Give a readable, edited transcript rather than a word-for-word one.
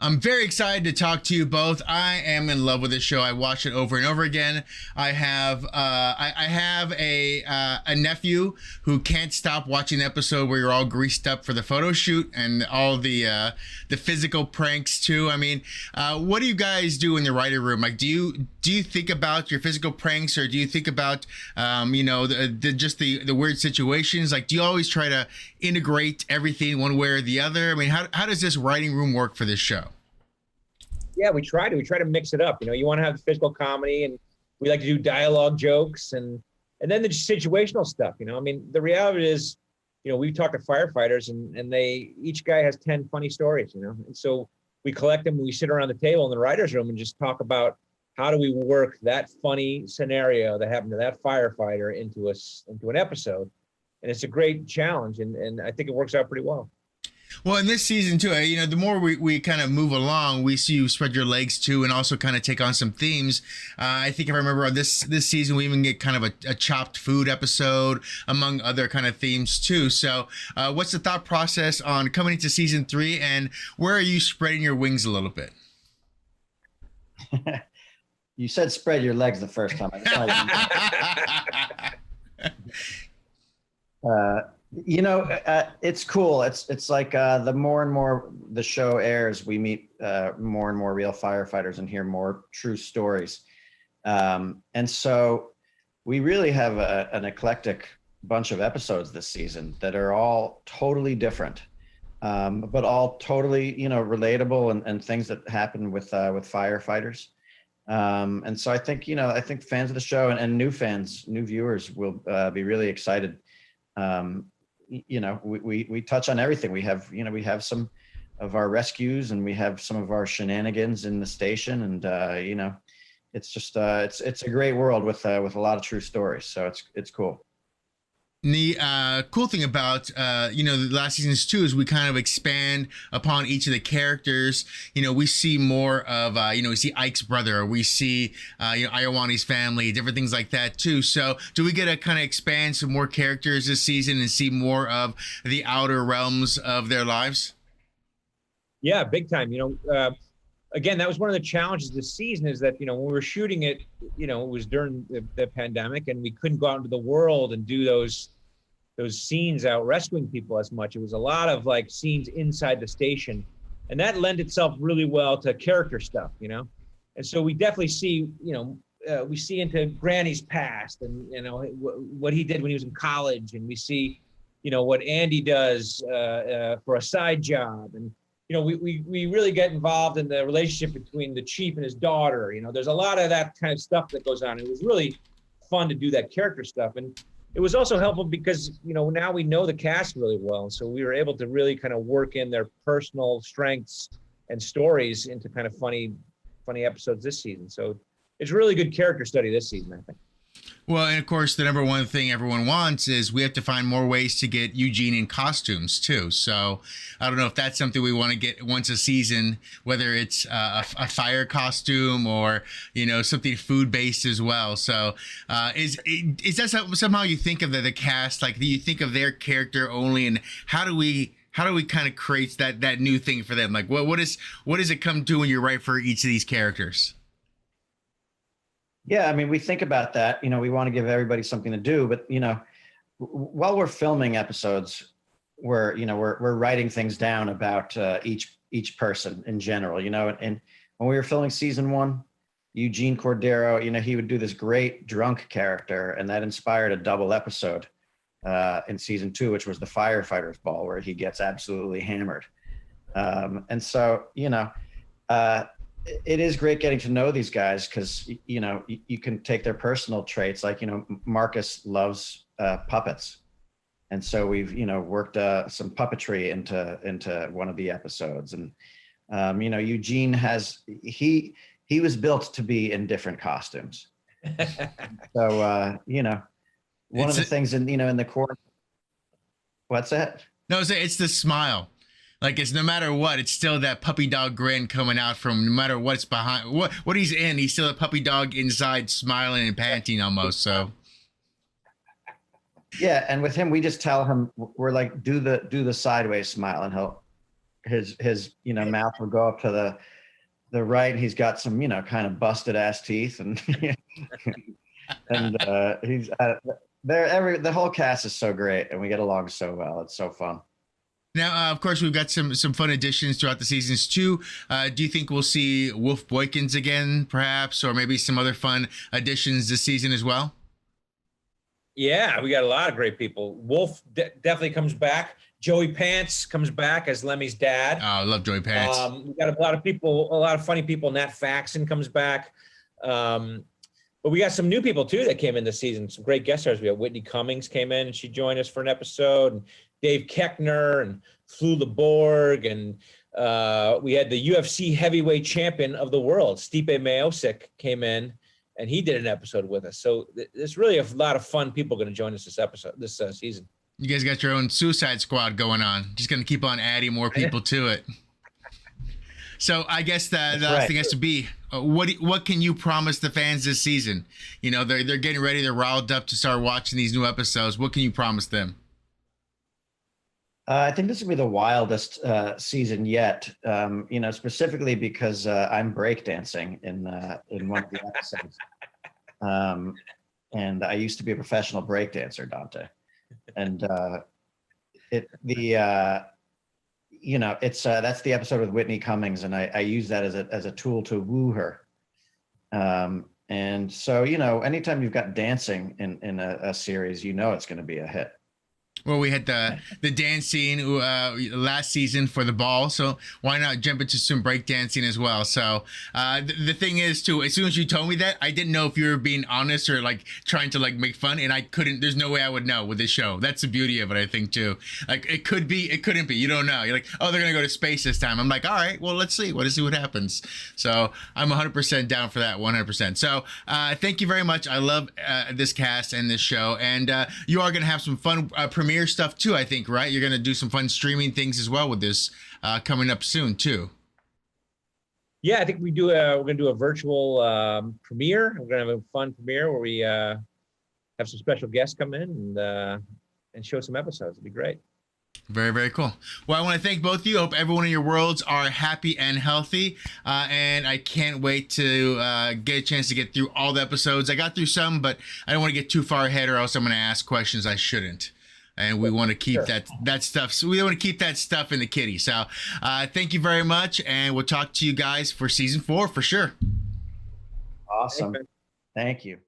I'm very excited to talk to you both. I am in love with this show. I watch it over and over again. I have a nephew who can't stop watching the episode where you're all greased up for the photo shoot and all the physical pranks too. I mean, what do you guys do in the writer room? Like, do you think about your physical pranks, or do you think about the weird situations? Like, do you always try to integrate everything one way or the other? I mean, how does this writing room work for this show? Yeah, we try to mix it up. You know, you want to have physical comedy, and we like to do dialogue jokes, and then the situational stuff. You know, I mean, the reality is, you know, we've talked to firefighters, and they each guy has 10 funny stories. You know, and so we collect them. We sit around the table in the writers' room and just talk about how do we work that funny scenario that happened to that firefighter into an episode, and it's a great challenge, and I think it works out pretty well. Well, in this season too, you know, the more we kind of move along, we see you spread your legs too, and also kind of take on some themes. I think if I remember on this season, we even get kind of a chopped food episode, among other kind of themes too. So, what's the thought process on coming into season 3, and where are you spreading your wings a little bit? You said spread your legs the first time. You know, it's cool. It's like the more and more the show airs, we meet more and more real firefighters and hear more true stories. And so we really have an eclectic bunch of episodes this season that are all totally different, but all totally, you know, relatable and things that happen with firefighters. And so I think fans of the show and new fans, new viewers will be really excited. You know, we touch on everything. We have some of our rescues, and we have some of our shenanigans in the station, and you know, it's just it's a great world with a lot of true stories. So it's cool. The cool thing about the last seasons too is we kind of expand upon each of the characters. You know, we see more of we see Ike's brother, or we see Iowani's family, different things like that too. So do we get to kind of expand some more characters this season and see more of the outer realms of their lives? Yeah, big time. You know, again, that was one of the challenges this season, is that, you know, when we were shooting it, you know, it was during the pandemic, and we couldn't go out into the world and do those scenes out rescuing people as much. It was a lot of like scenes inside the station, and that lent itself really well to character stuff, you know. And so we definitely see, you know, we see into Granny's past, and, you know, what he did when he was in college, and we see, you know, what Andy does for a side job, and, you know, we really get involved in the relationship between the chief and his daughter. You know, there's a lot of that kind of stuff that goes on. It was really fun to do that character stuff. And it was also helpful because, you know, now we know the cast really well. So we were able to really kind of work in their personal strengths and stories into kind of funny episodes this season. So it's a really good character study this season, I think. Well, and of course, the number one thing everyone wants is we have to find more ways to get Eugene in costumes too. So I don't know if that's something we want to get once a season, whether it's a fire costume or, you know, something food based as well. So is that somehow you think of the cast, like, do you think of their character only, and how do we kind of create that new thing for them? Like, what does it come to when you write for each of these characters? Yeah, I mean, we think about that. You know, we want to give everybody something to do, but, you know, while we're filming episodes, we're writing things down about each person in general. You know, and when we were filming season 1, Eugene Cordero, you know, he would do this great drunk character, and that inspired a double episode in season 2, which was the firefighters ball, where he gets absolutely hammered. And so, you know, it is great getting to know these guys, because, you know, you can take their personal traits. Like, you know, Marcus loves puppets. And so we've, you know, worked some puppetry into one of the episodes. And, you know, Eugene he was built to be in different costumes. So, you know, one of the things in the core. What's that? No, it's the smile. Like, it's no matter what, it's still that puppy dog grin coming out from, no matter what's behind, what he's in, he's still a puppy dog inside, smiling and panting almost. So, yeah, and with him, we just tell him, we're like, do the sideways smile, and his mouth will go up to the right. He's got some kind of busted ass teeth, and and he's the whole cast is so great, and we get along so well. It's so fun. Now, of course, we've got some fun additions throughout the seasons too. Do you think we'll see Wolf Boykins again, perhaps, or maybe some other fun additions this season as well? Yeah, we got a lot of great people. Wolf definitely comes back. Joey Pants comes back as Lemmy's dad. Oh, I love Joey Pants. We got a lot of people, a lot of funny people. Nat Faxon comes back. But we got some new people too that came in this season. Some great guest stars. We got Whitney Cummings came in and she joined us for an episode. And Dave Keckner and Flu Leborg. And we had the UFC heavyweight champion of the world, Stipe Miocic, came in and he did an episode with us. So there's really a lot of fun people going to join us this season. You guys got your own Suicide Squad going on. Just going to keep on adding more people to it. So I guess the last thing has to be, what can you promise the fans this season? They're getting ready. They're riled up to start watching these new episodes. What can you promise them? I think this will be the wildest season yet. Specifically because I'm breakdancing in one of the episodes, and I used to be a professional breakdancer, Dante, and that's the episode with Whitney Cummings, and I use that as a tool to woo her. And so anytime you've got dancing in a series, it's going to be a hit. Well, we had the dance scene last season for the ball, so why not jump into some break dancing as well? So the thing is, too, as soon as you told me that, I didn't know if you were being honest or trying to make fun, and I couldn't. There's no way I would know with this show. That's the beauty of it, I think, too. It could be, it couldn't be. You don't know. You're like, oh, they're gonna go to space this time. I'm like, all right, well, let's see. Let's see what happens. So I'm 100% down for that, 100%. So thank you very much. I love this cast and this show, and you are gonna have some fun premiere stuff too, I think, right? You're gonna do some fun streaming things as well with this coming up soon too. Yeah, I think we're gonna do a virtual premiere. We're gonna have a fun premiere where we have some special guests come in and show some episodes. It'll be great. Very, very cool. Well, I want to thank both of you. I hope everyone in your worlds are happy and healthy. And I can't wait to get a chance to get through all the episodes. I got through some, but I don't want to get too far ahead or else I'm going to ask questions I shouldn't. And we want to keep that stuff. So we want to keep that stuff in the kitty. So thank you very much. And we'll talk to you guys for season 4 for sure. Awesome. Thank you.